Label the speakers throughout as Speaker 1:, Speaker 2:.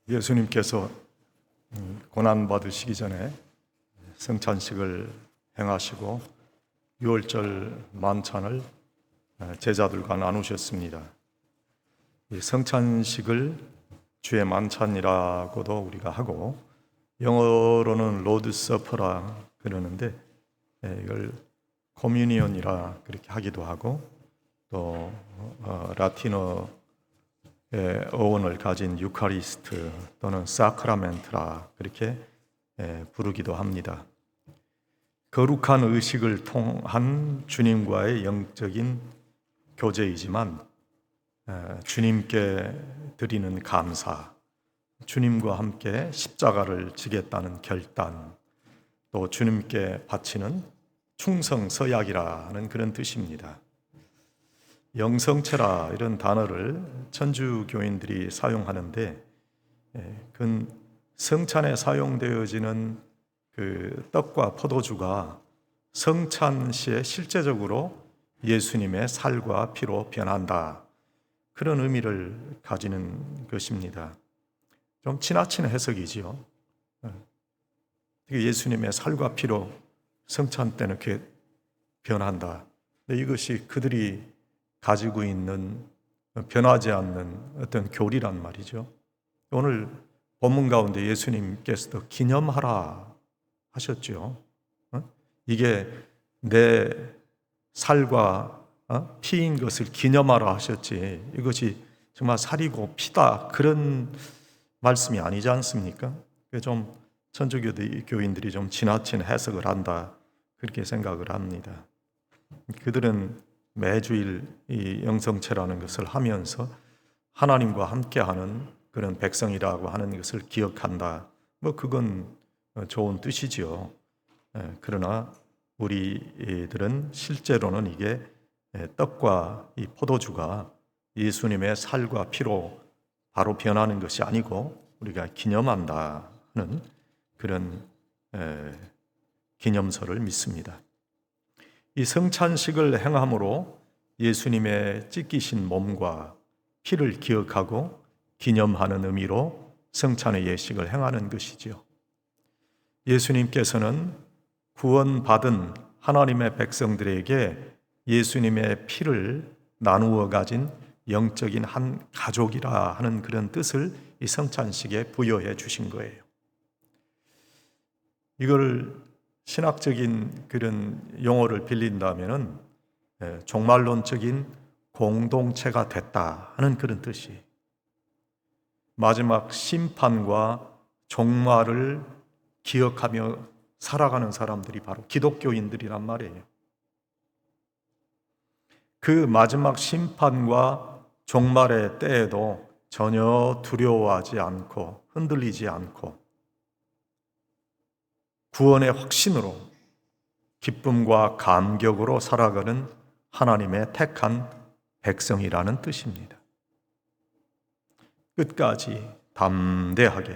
Speaker 1: 예수님께서 고난받으시기 전에 성찬식을 행하시고 유월절 만찬을 제자들과 나누셨습니다. 이 성찬식을 주의 만찬이라고도 우리가 하고 영어로는 로드 서퍼라 그러는데 이걸 커뮤니언이라 그렇게 하기도 하고 또 라틴어의 어원을 가진 유카리스트 또는 사크라멘트라 그렇게 부르기도 합니다. 거룩한 의식을 통한 주님과의 영적인 교제이지만 주님께 드리는 감사, 주님과 함께 십자가를 지겠다는 결단, 또 주님께 바치는 충성서약이라는 그런 뜻입니다. 영성체라 이런 단어를 천주교인들이 사용하는데 그 성찬에 사용되어지는 그 떡과 포도주가 성찬 시에 실제적으로 예수님의 살과 피로 변한다, 그런 의미를 가지는 것입니다. 좀 지나친 해석이지요. 예수님의 살과 피로 성찬 때는 이렇게 변한다. 근데 이것이 그들이 가지고 있는 변하지 않는 어떤 교리란 말이죠. 오늘 본문 가운데 예수님께서도 기념하라 하셨죠. 이게 내 살과 피인 것을 기념하라 하셨지, 이것이 정말 살이고 피다 그런 말씀이 아니지 않습니까? 좀 천주교인들이 좀 지나친 해석을 한다 그렇게 생각을 합니다. 그들은 매주일 이 영성체라는 것을 하면서 하나님과 함께하는 그런 백성이라고 하는 것을 기억한다, 그건 좋은 뜻이지요. 그러나 우리들은 실제로는 이게 떡과 이 포도주가 예수님의 살과 피로 바로 변하는 것이 아니고 우리가 기념한다는 그런 기념서를 믿습니다. 이 성찬식을 행함으로 예수님의 찢기신 몸과 피를 기억하고 기념하는 의미로 성찬의 예식을 행하는 것이지요. 예수님께서는 구원받은 하나님의 백성들에게 예수님의 피를 나누어 가진 영적인 한 가족이라 하는 그런 뜻을 이 성찬식에 부여해 주신 거예요. 이걸 신학적인 그런 용어를 빌린다면은 종말론적인 공동체가 됐다 하는 그런 뜻이, 마지막 심판과 종말을 기억하며 살아가는 사람들이 바로 기독교인들이란 말이에요. 그 마지막 심판과 종말의 때에도 전혀 두려워하지 않고 흔들리지 않고 구원의 확신으로 기쁨과 감격으로 살아가는 하나님의 택한 백성이라는 뜻입니다. 끝까지 담대하게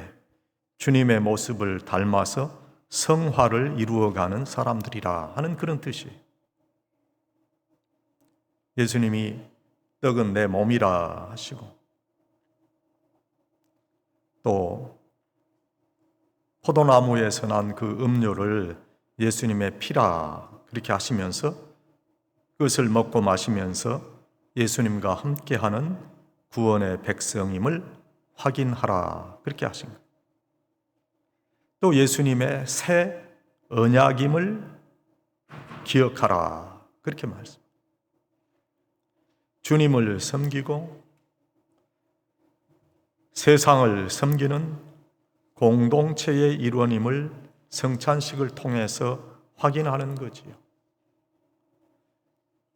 Speaker 1: 주님의 모습을 닮아서 성화를 이루어가는 사람들이라 하는 그런 뜻이, 예수님이 떡은 내 몸이라 하시고 또 포도나무에서 난 그 음료를 예수님의 피라 그렇게 하시면서 그것을 먹고 마시면서 예수님과 함께하는 구원의 백성임을 확인하라 그렇게 하신 거예요. 또 예수님의 새 언약임을 기억하라 그렇게 말씀. 주님을 섬기고 세상을 섬기는 공동체의 일원임을 성찬식을 통해서 확인하는 거지요.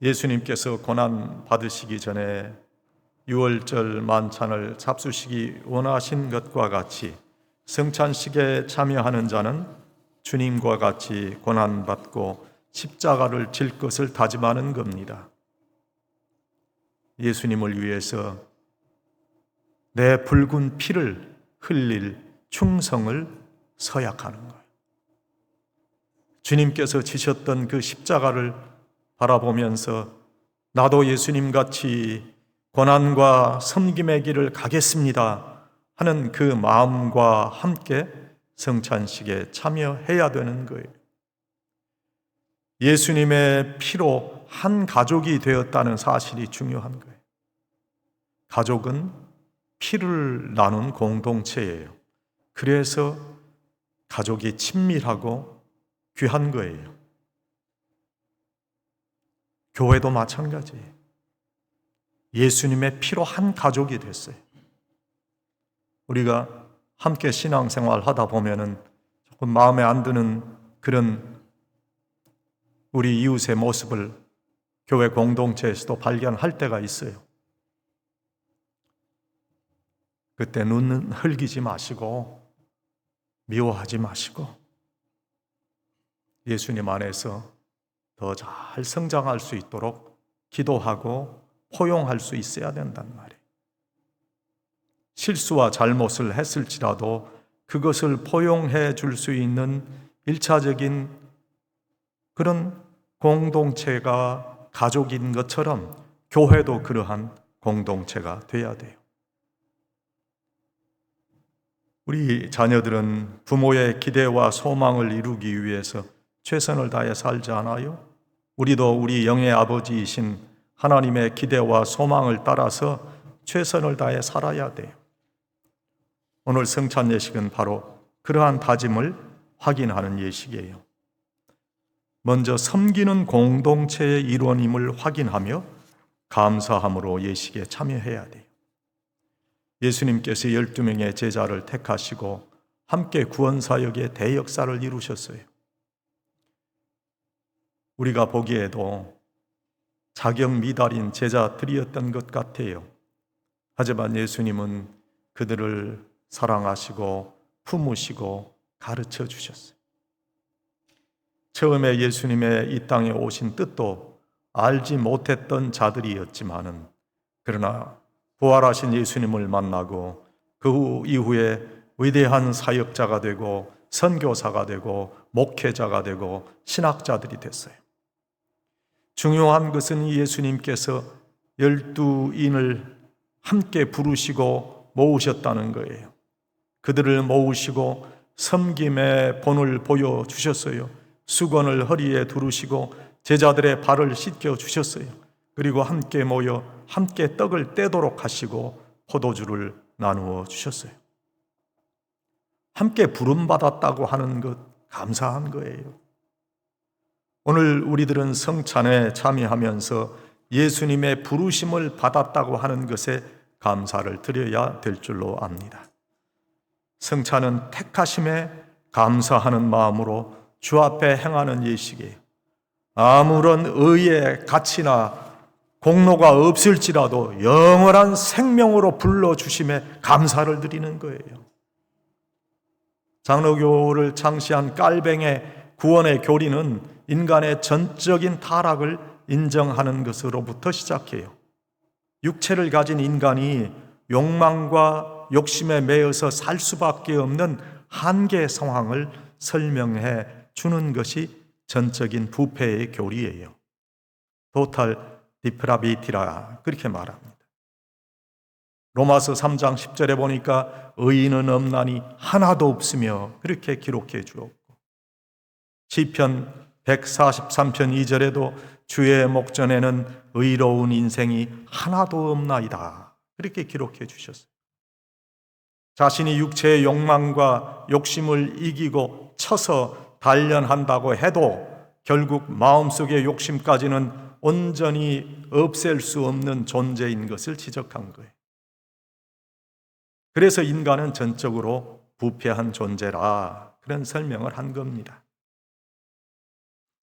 Speaker 1: 예수님께서 고난 받으시기 전에 유월절 만찬을 잡수시기 원하신 것과 같이 성찬식에 참여하는 자는 주님과 같이 고난 받고 십자가를 질 것을 다짐하는 겁니다. 예수님을 위해서 내 붉은 피를 흘릴 충성을 서약하는 거예요. 주님께서 지셨던 그 십자가를 바라보면서 나도 예수님같이 고난과 섬김의 길을 가겠습니다 하는 그 마음과 함께 성찬식에 참여해야 되는 거예요. 예수님의 피로 한 가족이 되었다는 사실이 중요한 거예요. 가족은 피를 나눈 공동체예요. 그래서 가족이 친밀하고 귀한 거예요. 교회도 마찬가지예요. 예수님의 피로 한 가족이 됐어요. 우리가 함께 신앙생활 하다 보면은 조금 마음에 안 드는 그런 우리 이웃의 모습을 교회 공동체에서도 발견할 때가 있어요. 그때 눈은 흘기지 마시고 미워하지 마시고 예수님 안에서 더 잘 성장할 수 있도록 기도하고 포용할 수 있어야 된단 말이에요. 실수와 잘못을 했을지라도 그것을 포용해 줄 수 있는 일차적인 그런 공동체가 가족인 것처럼 교회도 그러한 공동체가 돼야 돼요. 우리 자녀들은 부모의 기대와 소망을 이루기 위해서 최선을 다해 살지 않아요? 우리도 우리 영의 아버지이신 하나님의 기대와 소망을 따라서 최선을 다해 살아야 돼요. 오늘 성찬 예식은 바로 그러한 다짐을 확인하는 예식이에요. 먼저 섬기는 공동체의 일원임을 확인하며 감사함으로 예식에 참여해야 돼요. 예수님께서 12명의 제자를 택하시고 함께 구원사역의 대역사를 이루셨어요. 우리가 보기에도 자격 미달인 제자들이었던 것 같아요. 하지만 예수님은 그들을 사랑하시고 품으시고 가르쳐 주셨어요. 처음에 예수님의 이 땅에 오신 뜻도 알지 못했던 자들이었지만은 그러나 부활하신 예수님을 만나고 그 이후에 위대한 사역자가 되고 선교사가 되고 목회자가 되고 신학자들이 됐어요. 중요한 것은 예수님께서 12인을 함께 부르시고 모으셨다는 거예요. 그들을 모으시고 섬김의 본을 보여주셨어요. 수건을 허리에 두르시고 제자들의 발을 씻겨 주셨어요. 그리고 함께 모여 함께 떡을 떼도록 하시고 포도주를 나누어 주셨어요. 함께 부름받았다고 하는 것 감사한 거예요. 오늘 우리들은 성찬에 참여하면서 예수님의 부르심을 받았다고 하는 것에 감사를 드려야 될 줄로 압니다. 성찬은 택하심에 감사하는 마음으로 주 앞에 행하는 예식이에요. 아무런 의의 가치나 공로가 없을지라도 영원한 생명으로 불러주심에 감사를 드리는 거예요. 장로교를 창시한 깔뱅의 구원의 교리는 인간의 전적인 타락을 인정하는 것으로부터 시작해요. 육체를 가진 인간이 욕망과 욕심에 매여서 살 수밖에 없는 한계 상황을 설명해 주는 것이 전적인 부패의 교리예요. 토탈 디프라비티라 그렇게 말합니다. 로마서 3장 10절에 보니까 의인은 없나니 하나도 없으며 그렇게 기록해 주었고 시편 143편 2절에도 주의 목전에는 의로운 인생이 하나도 없나이다 그렇게 기록해 주셨어요. 자신이 육체의 욕망과 욕심을 이기고 쳐서 단련한다고 해도 결국 마음속의 욕심까지는 온전히 없앨 수 없는 존재인 것을 지적한 거예요. 그래서 인간은 전적으로 부패한 존재라 그런 설명을 한 겁니다.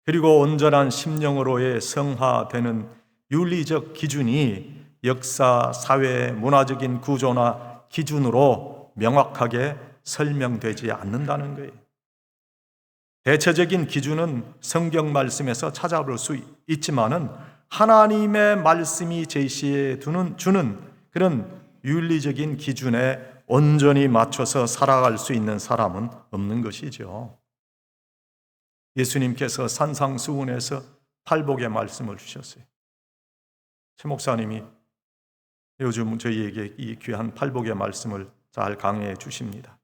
Speaker 1: 그리고 온전한 심령으로의 성화되는 윤리적 기준이 역사, 사회, 문화적인 구조나 기준으로 명확하게 설명되지 않는다는 거예요. 대체적인 기준은 성경 말씀에서 찾아볼 수 있지만은 하나님의 말씀이 제시해 주는 그런 윤리적인 기준에 온전히 맞춰서 살아갈 수 있는 사람은 없는 것이죠. 예수님께서 산상수훈에서 팔복의 말씀을 주셨어요. 최 목사님이 요즘 저희에게 이 귀한 팔복의 말씀을 잘 강해해 주십니다.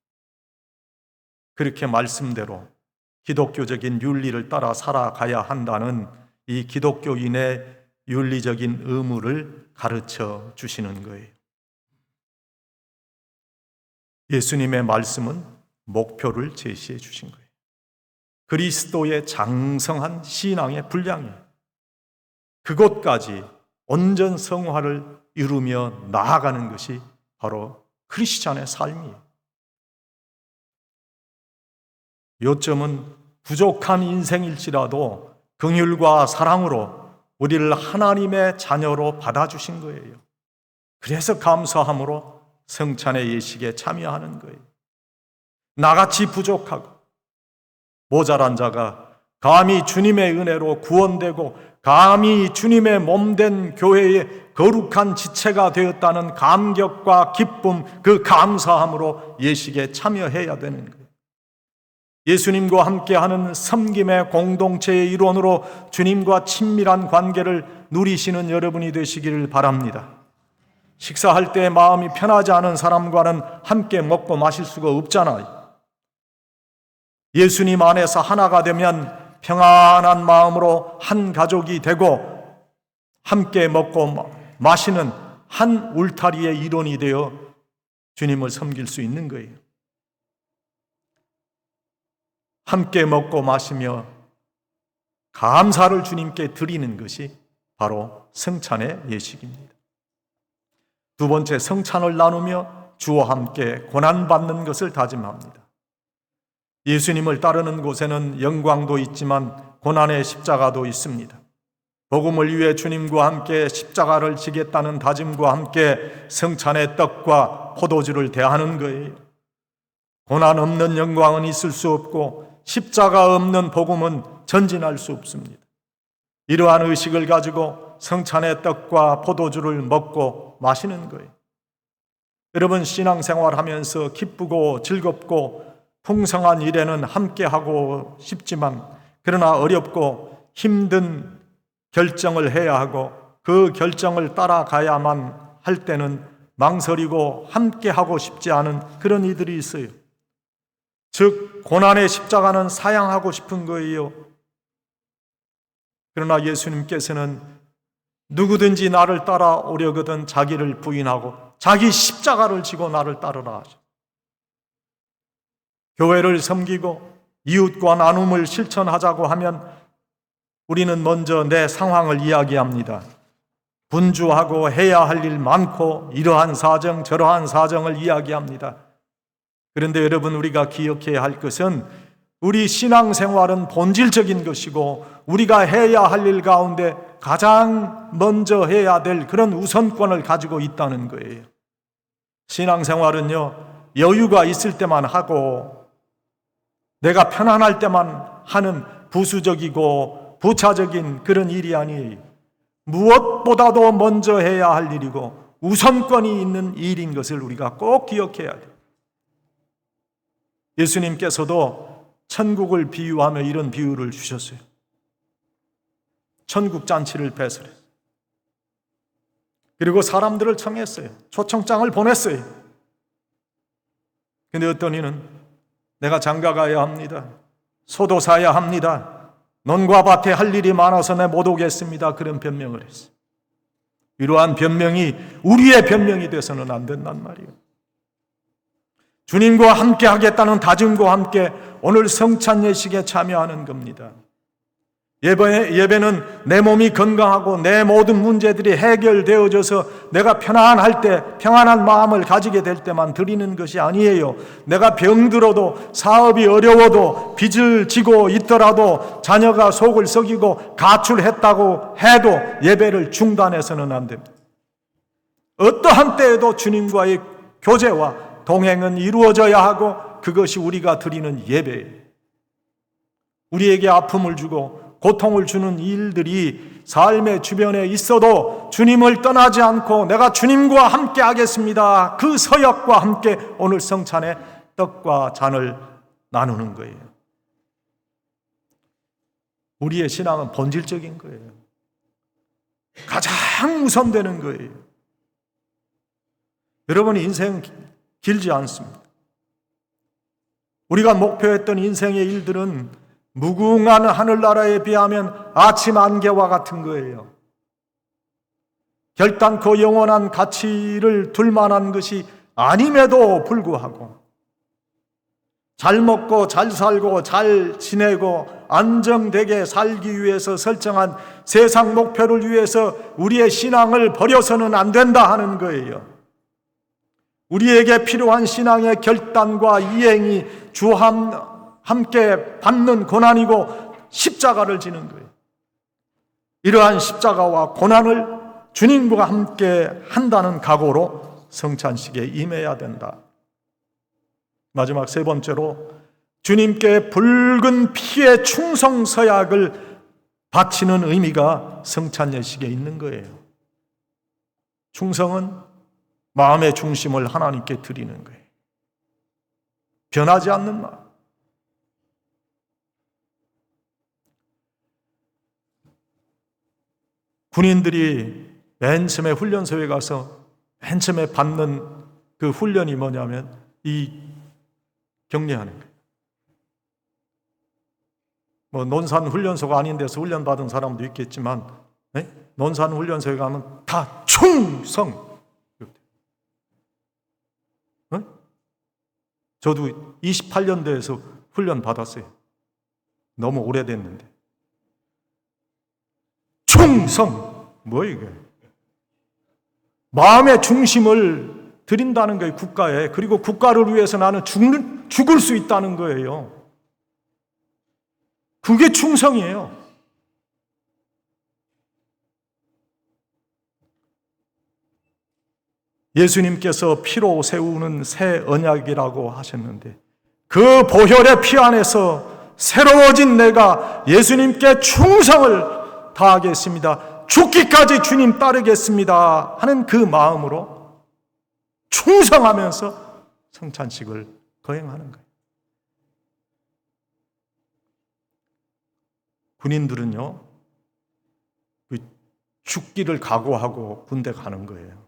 Speaker 1: 그렇게 말씀대로 기독교적인 윤리를 따라 살아가야 한다는 이 기독교인의 윤리적인 의무를 가르쳐 주시는 거예요. 예수님의 말씀은 목표를 제시해 주신 거예요. 그리스도의 장성한 신앙의 분량이에요. 그곳까지 온전 성화를 이루며 나아가는 것이 바로 크리스찬의 삶이에요. 요점은 부족한 인생일지라도 긍휼과 사랑으로 우리를 하나님의 자녀로 받아주신 거예요. 그래서 감사함으로 성찬의 예식에 참여하는 거예요. 나같이 부족하고 모자란 자가 감히 주님의 은혜로 구원되고 감히 주님의 몸된 교회의 거룩한 지체가 되었다는 감격과 기쁨, 그 감사함으로 예식에 참여해야 되는 거예요. 예수님과 함께하는 섬김의 공동체의 일원으로 주님과 친밀한 관계를 누리시는 여러분이 되시기를 바랍니다. 식사할 때 마음이 편하지 않은 사람과는 함께 먹고 마실 수가 없잖아요. 예수님 안에서 하나가 되면 평안한 마음으로 한 가족이 되고 함께 먹고 마시는 한 울타리의 일원이 되어 주님을 섬길 수 있는 거예요. 함께 먹고 마시며 감사를 주님께 드리는 것이 바로 성찬의 예식입니다. 두 번째, 성찬을 나누며 주와 함께 고난받는 것을 다짐합니다. 예수님을 따르는 곳에는 영광도 있지만 고난의 십자가도 있습니다. 복음을 위해 주님과 함께 십자가를 지겠다는 다짐과 함께 성찬의 떡과 포도주를 대하는 거예요. 고난 없는 영광은 있을 수 없고 십자가 없는 복음은 전진할 수 없습니다. 이러한 의식을 가지고 성찬의 떡과 포도주를 먹고 마시는 거예요. 여러분, 신앙생활하면서 기쁘고 즐겁고 풍성한 일에는 함께하고 싶지만 그러나 어렵고 힘든 결정을 해야 하고 그 결정을 따라가야만 할 때는 망설이고 함께하고 싶지 않은 그런 이들이 있어요. 즉 고난의 십자가는 사양하고 싶은 거예요. 그러나 예수님께서는 누구든지 나를 따라오려거든 자기를 부인하고 자기 십자가를 지고 나를 따르라 하죠. 교회를 섬기고 이웃과 나눔을 실천하자고 하면 우리는 먼저 내 상황을 이야기합니다. 분주하고 해야 할 일 많고 이러한 사정 저러한 사정을 이야기합니다. 그런데 여러분, 우리가 기억해야 할 것은 우리 신앙생활은 본질적인 것이고 우리가 해야 할 일 가운데 가장 먼저 해야 될 그런 우선권을 가지고 있다는 거예요. 신앙생활은요, 여유가 있을 때만 하고 내가 편안할 때만 하는 부수적이고 부차적인 그런 일이 아니에요. 무엇보다도 먼저 해야 할 일이고 우선권이 있는 일인 것을 우리가 꼭 기억해야 돼요. 예수님께서도 천국을 비유하며 이런 비유를 주셨어요. 천국 잔치를 배설했어요. 그리고 사람들을 청했어요. 초청장을 보냈어요. 근데 어떤 이는 내가 장가 가야 합니다. 소도 사야 합니다. 논과 밭에 할 일이 많아서 내 못 오겠습니다. 그런 변명을 했어요. 이러한 변명이 우리의 변명이 돼서는 안 된단 말이에요. 주님과 함께 하겠다는 다짐과 함께 오늘 성찬 예식에 참여하는 겁니다. 예배는 내 몸이 건강하고 내 모든 문제들이 해결되어져서 내가 편안할 때 평안한 마음을 가지게 될 때만 드리는 것이 아니에요. 내가 병들어도 사업이 어려워도 빚을 지고 있더라도 자녀가 속을 썩이고 가출했다고 해도 예배를 중단해서는 안 됩니다. 어떠한 때에도 주님과의 교제와 동행은 이루어져야 하고 그것이 우리가 드리는 예배예요. 우리에게 아픔을 주고 고통을 주는 일들이 삶의 주변에 있어도 주님을 떠나지 않고 내가 주님과 함께 하겠습니다. 그 서약과 함께 오늘 성찬에 떡과 잔을 나누는 거예요. 우리의 신앙은 본질적인 거예요. 가장 우선되는 거예요. 여러분, 인생 길지 않습니다. 우리가 목표했던 인생의 일들은 무궁한 하늘나라에 비하면 아침 안개와 같은 거예요. 결단코 영원한 가치를 둘 만한 것이 아님에도 불구하고 잘 먹고 잘 살고 잘 지내고 안정되게 살기 위해서 설정한 세상 목표를 위해서 우리의 신앙을 버려서는 안 된다 하는 거예요. 우리에게 필요한 신앙의 결단과 이행이 주와 함께 받는 고난이고 십자가를 지는 거예요. 이러한 십자가와 고난을 주님과 함께 한다는 각오로 성찬식에 임해야 된다. 마지막 세 번째로 주님께 붉은 피의 충성 서약을 바치는 의미가 성찬 예식에 있는 거예요. 충성은 마음의 중심을 하나님께 드리는 거예요. 변하지 않는 마음. 군인들이 맨 처음에 훈련소에 가서 맨 처음에 받는 그 훈련이 뭐냐면 이 격려하는 거예요. 뭐 논산 훈련소가 아닌 데서 훈련 받은 사람도 있겠지만 논산 훈련소에 가면 다 충성. 저도 28년도에서 훈련 받았어요. 너무 오래됐는데. 충성. 뭐예요 이게? 마음의 중심을 드린다는 거예요, 국가에. 그리고 국가를 위해서 나는 죽을 수 있다는 거예요. 그게 충성이에요. 예수님께서 피로 세우는 새 언약이라고 하셨는데 그 보혈의 피 안에서 새로워진 내가 예수님께 충성을 다하겠습니다. 죽기까지 주님 따르겠습니다 하는 그 마음으로 충성하면서 성찬식을 거행하는 거예요. 군인들은요, 죽기를 각오하고 군대 가는 거예요.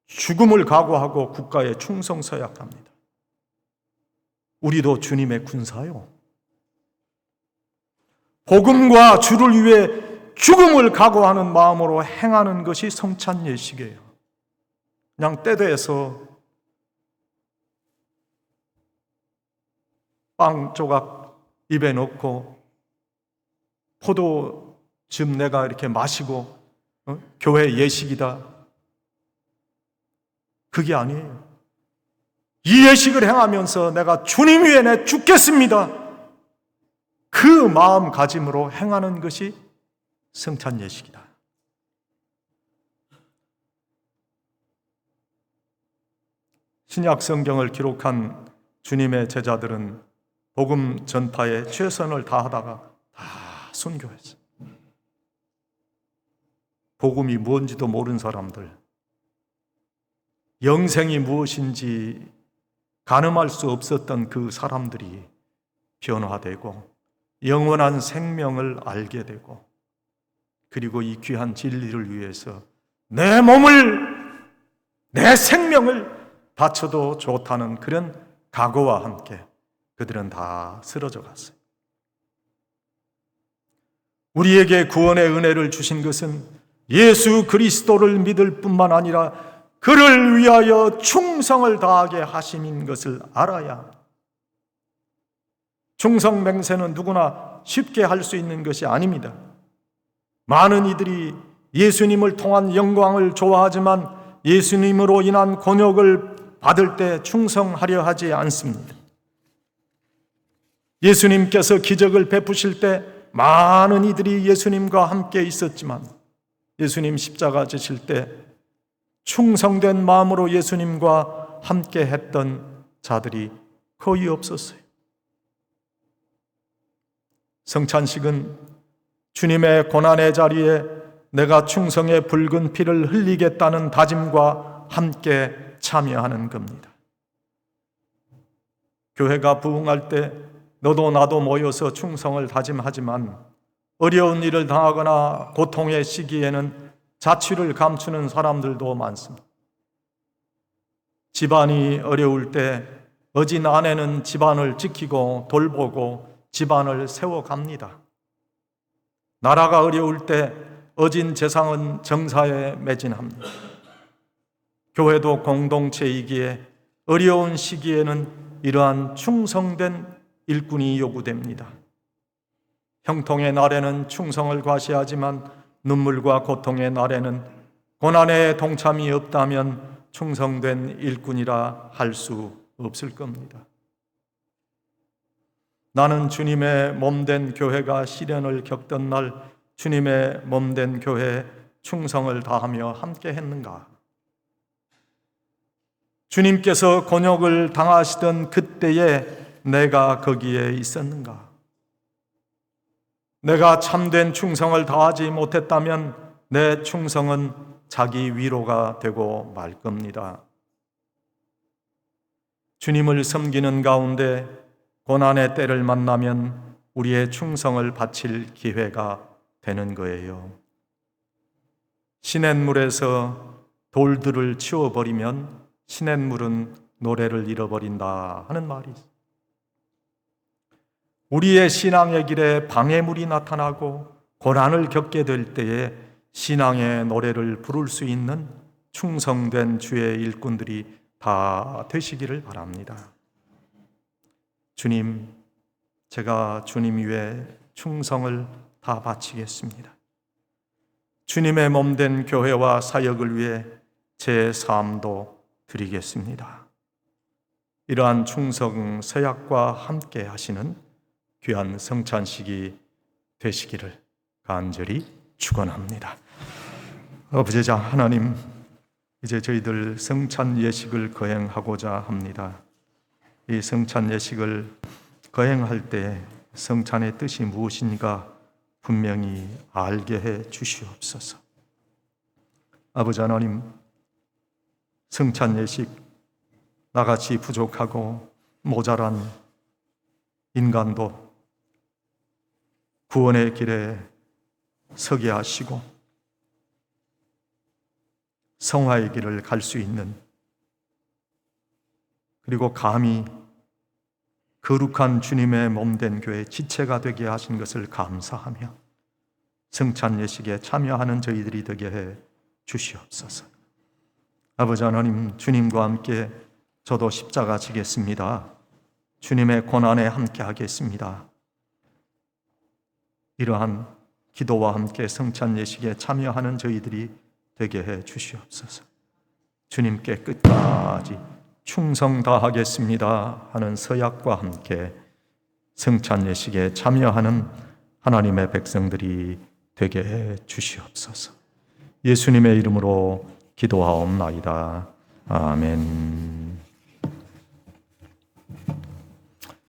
Speaker 1: 죽음을 각오하고 국가에 충성 서약합니다. 우리도 주님의 군사요. 복음과 주를 위해 죽음을 각오하는 마음으로 행하는 것이 성찬 예식이에요. 그냥 때돼서 빵 조각 입에 넣고 포도즙 내가 이렇게 마시고 교회 예식이다. 그게 아니에요. 이 예식을 행하면서 내가 주님 위에 내 죽겠습니다. 그 마음가짐으로 행하는 것이 성찬 예식이다. 신약 성경을 기록한 주님의 제자들은 복음 전파에 최선을 다하다가 다 순교했어요. 복음이 뭔지도 모르는 사람들, 영생이 무엇인지 가늠할 수 없었던 그 사람들이 변화되고 영원한 생명을 알게 되고 그리고 이 귀한 진리를 위해서 내 몸을, 내 생명을 바쳐도 좋다는 그런 각오와 함께 그들은 다 쓰러져 갔어요. 우리에게 구원의 은혜를 주신 것은 예수 그리스도를 믿을 뿐만 아니라 그를 위하여 충성을 다하게 하심인 것을 알아야 합니다. 충성 맹세는 누구나 쉽게 할 수 있는 것이 아닙니다. 많은 이들이 예수님을 통한 영광을 좋아하지만 예수님으로 인한 곤욕을 받을 때 충성하려 하지 않습니다. 예수님께서 기적을 베푸실 때 많은 이들이 예수님과 함께 있었지만 예수님 십자가 지실 때 충성된 마음으로 예수님과 함께 했던 자들이 거의 없었어요. 성찬식은 주님의 고난의 자리에 내가 충성의 붉은 피를 흘리겠다는 다짐과 함께 참여하는 겁니다. 교회가 부흥할 때 너도 나도 모여서 충성을 다짐하지만 어려운 일을 당하거나 고통의 시기에는 자취를 감추는 사람들도 많습니다. 집안이 어려울 때 어진 아내는 집안을 지키고 돌보고 집안을 세워갑니다. 나라가 어려울 때 어진 재상은 정사에 매진합니다. 교회도 공동체이기에 어려운 시기에는 이러한 충성된 일꾼이 요구됩니다. 형통의 날에는 충성을 과시하지만 눈물과 고통의 날에는 고난의 동참이 없다면 충성된 일꾼이라 할 수 없을 겁니다. 나는 주님의 몸된 교회가 시련을 겪던 날 주님의 몸된 교회에 충성을 다하며 함께 했는가? 주님께서 곤욕을 당하시던 그때에 내가 거기에 있었는가? 내가 참된 충성을 다하지 못했다면 내 충성은 자기 위로가 되고 말 겁니다. 주님을 섬기는 가운데 고난의 때를 만나면 우리의 충성을 바칠 기회가 되는 거예요. 시냇물에서 돌들을 치워버리면 시냇물은 노래를 잃어버린다 하는 말이 있습니다. 우리의 신앙의 길에 방해물이 나타나고 고난을 겪게 될 때에 신앙의 노래를 부를 수 있는 충성된 주의 일꾼들이 다 되시기를 바랍니다. 주님, 제가 주님 위에 충성을 다 바치겠습니다. 주님의 몸된 교회와 사역을 위해 제 삶도 드리겠습니다. 이러한 충성 서약과 함께 하시는 귀한 성찬식이 되시기를 간절히 축원합니다. 아버지자 하나님, 이제 저희들 성찬 예식을 거행하고자 합니다. 이 성찬 예식을 거행할 때 성찬의 뜻이 무엇인가 분명히 알게 해 주시옵소서. 아버지 하나님, 성찬 예식 나같이 부족하고 모자란 인간도 구원의 길에 서게 하시고 성화의 길을 갈 수 있는, 그리고 감히 거룩한 주님의 몸된 교회 지체가 되게 하신 것을 감사하며 성찬 예식에 참여하는 저희들이 되게 해 주시옵소서. 아버지 하나님, 주님과 함께 저도 십자가 지겠습니다. 주님의 고난에 함께 하겠습니다. 이러한 기도와 함께 성찬 예식에 참여하는 저희들이 되게 해 주시옵소서. 주님께 끝까지 충성 다하겠습니다 하는 서약과 함께 성찬 예식에 참여하는 하나님의 백성들이 되게 해 주시옵소서. 예수님의 이름으로 기도하옵나이다. 아멘.